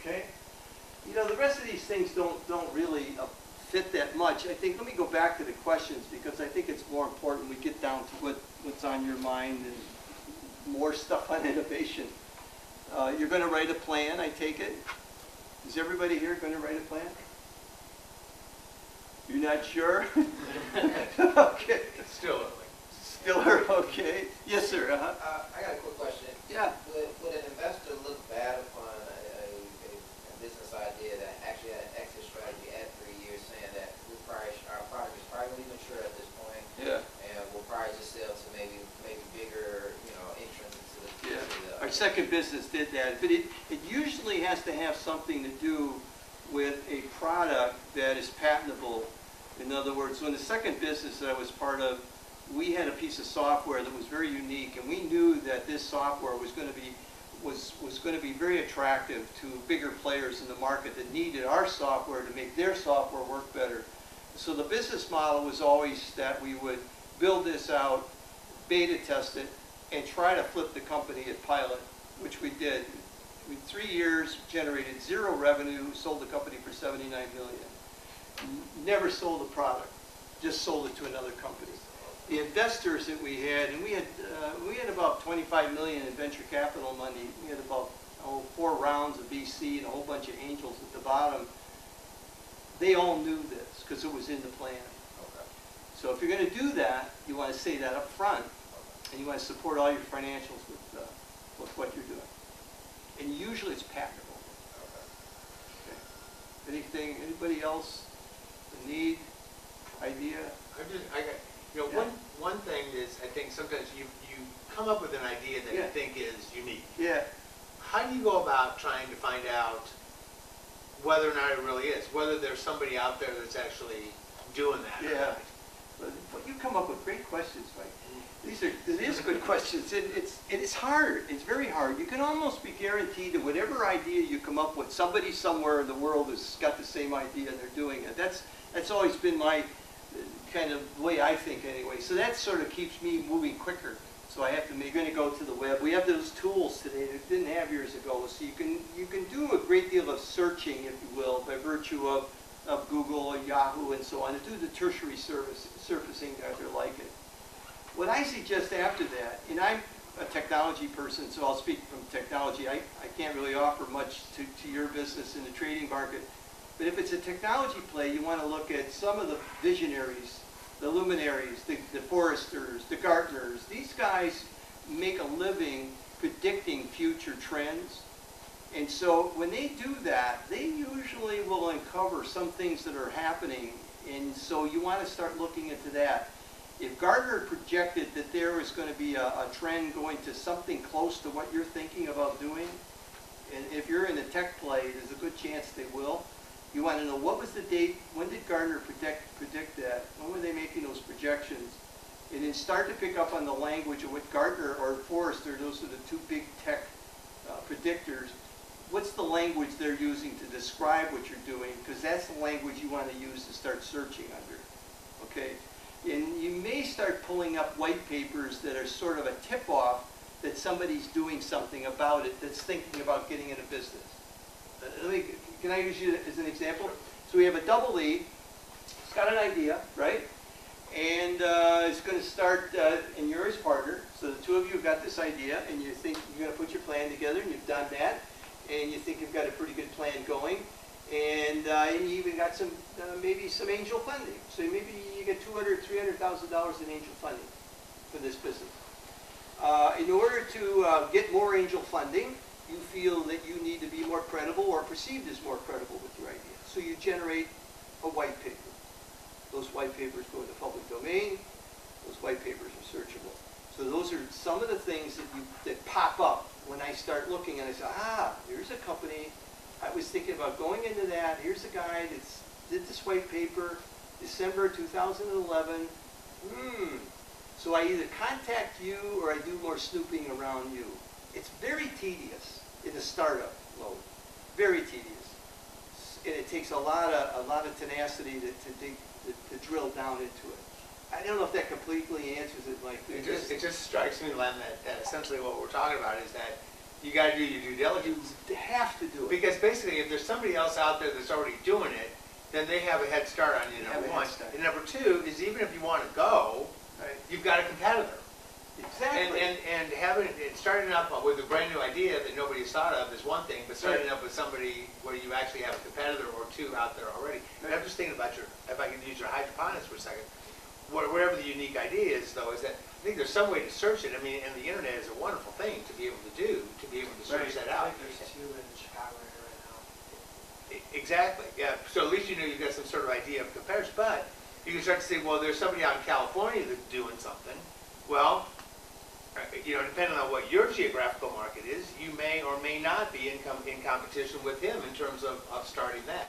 Okay? You know, the rest of these things don't really fit that much. I think, let me go back to the questions because I think it's more important we get down to what's on your mind and more stuff on innovation. You're going to write a plan, I take it? Is everybody here going to write a plan? You're not sure? Okay. It's still early. Still early, okay. Yes, sir. I got a quick question. Yeah. Would an investor look bad upon a business idea that actually had an exit strategy at 3 years, saying that our product is probably mature at this point, Yeah. and we'll probably just sell to maybe bigger, entrants into the Yeah. Our second business did that, but it usually has to have something to do with a product that is patentable. In other words, when the second business that I was part of, we had a piece of software that was very unique, and we knew that this software was going to be very attractive to bigger players in the market that needed our software to make their software work better. So the business model was always that we would build this out, beta test it, and try to flip the company at pilot, which we did. In 3 years, generated 0 revenue, sold the company for $79 million. Never sold a product, just sold it to another company. The investors that we had, and we had about $25 million in venture capital money. We had about 4 rounds of VC and a whole bunch of angels at the bottom. They all knew this because it was in the plan. Okay. So if you're going to do that, you want to say that up front, and you want to support all your financials with what you're doing. And usually it's patentable. Okay. Anybody else? A need? Idea? One thing is, I think sometimes you come up with an idea that you think is unique. Yeah. How do you go about trying to find out whether or not it really is? Whether there's somebody out there that's actually doing that? Yeah. But you come up with great questions, Mike. These are good questions. It's hard. It's very hard. You can almost be guaranteed that whatever idea you come up with, somebody somewhere in the world has got the same idea and they're doing it. That's always been my kind of way I think anyway. So that sort of keeps me moving quicker. So you're going to go to the web. We have those tools today that didn't have years ago. So you can do a great deal of searching, if you will, by virtue of Google or Yahoo and so on, to do the tertiary surfacing that they're like it. What I suggest after that, and I'm a technology person, so I'll speak from technology. I can't really offer much to your business in the trading market. But if it's a technology play, you want to look at some of the visionaries, the luminaries, the Forresters, the Gartners. These guys make a living predicting future trends. And so when they do that, they usually will uncover some things that are happening. And so you want to start looking into that. If Gartner projected that there is going to be a trend going to something close to what you're thinking about doing, and if you're in a tech play, there's a good chance they will. You want to know what was the date, when did Gartner predict that, when were they making those projections, and then start to pick up on the language of what Gartner or Forrester, those are the 2 big tech predictors, what's the language they're using to describe what you're doing, because that's the language you want to use to start searching under, okay? And you may start pulling up white papers that are sort of a tip-off that somebody's doing something about it that's thinking about getting into business. Can I use you as an example? So we have a double E. It's got an idea, right? And it's going to start, and you're his partner. So the 2 of you have got this idea, and you think you're going to put your plan together, and you've done that, and you think you've got a pretty good plan going. And you even got some, maybe some angel funding. So maybe you get $200,000, $300,000 in angel funding for this business. In order to get more angel funding, you feel that you need to be more credible or perceived as more credible with your idea. So you generate a white paper. Those white papers go into public domain. Those white papers are searchable. So those are some of the things that pop up when I start looking and I say, here's a company. I was thinking about going into that. Here's a guy that did this white paper, December 2011. So I either contact you or I do more snooping around you. It's very tedious in the startup mode. Very tedious, and it takes a lot of tenacity to drill down into it. I don't know if that completely answers it, Mike. It just strikes me, Len, that essentially what we're talking about is that You gotta do your due diligence. You have to do it. Because basically, if there's somebody else out there that's already doing it, then they have a head start on you, They have number a one. head start. And number two is even if you want to go, Right. you've got a competitor. Exactly. And having and starting up with a brand new idea that nobody's thought of is one thing, but starting Right. up with somebody where you actually have a competitor or two out there already. And I'm just thinking about if I can use your hydroponics for a second, whatever the unique idea is, though, is that I think there's some way to search it. I mean, and the internet is a wonderful thing to be able to do, to be able to search that I out. think there's 2 in Chicago area right now. Exactly, yeah. So at least you know you've got some sort of idea of comparison. But you can start to say, well, there's somebody out in California that's doing something. Well, you know, depending on what your geographical market is, you may or may not be in competition with him in terms of starting that.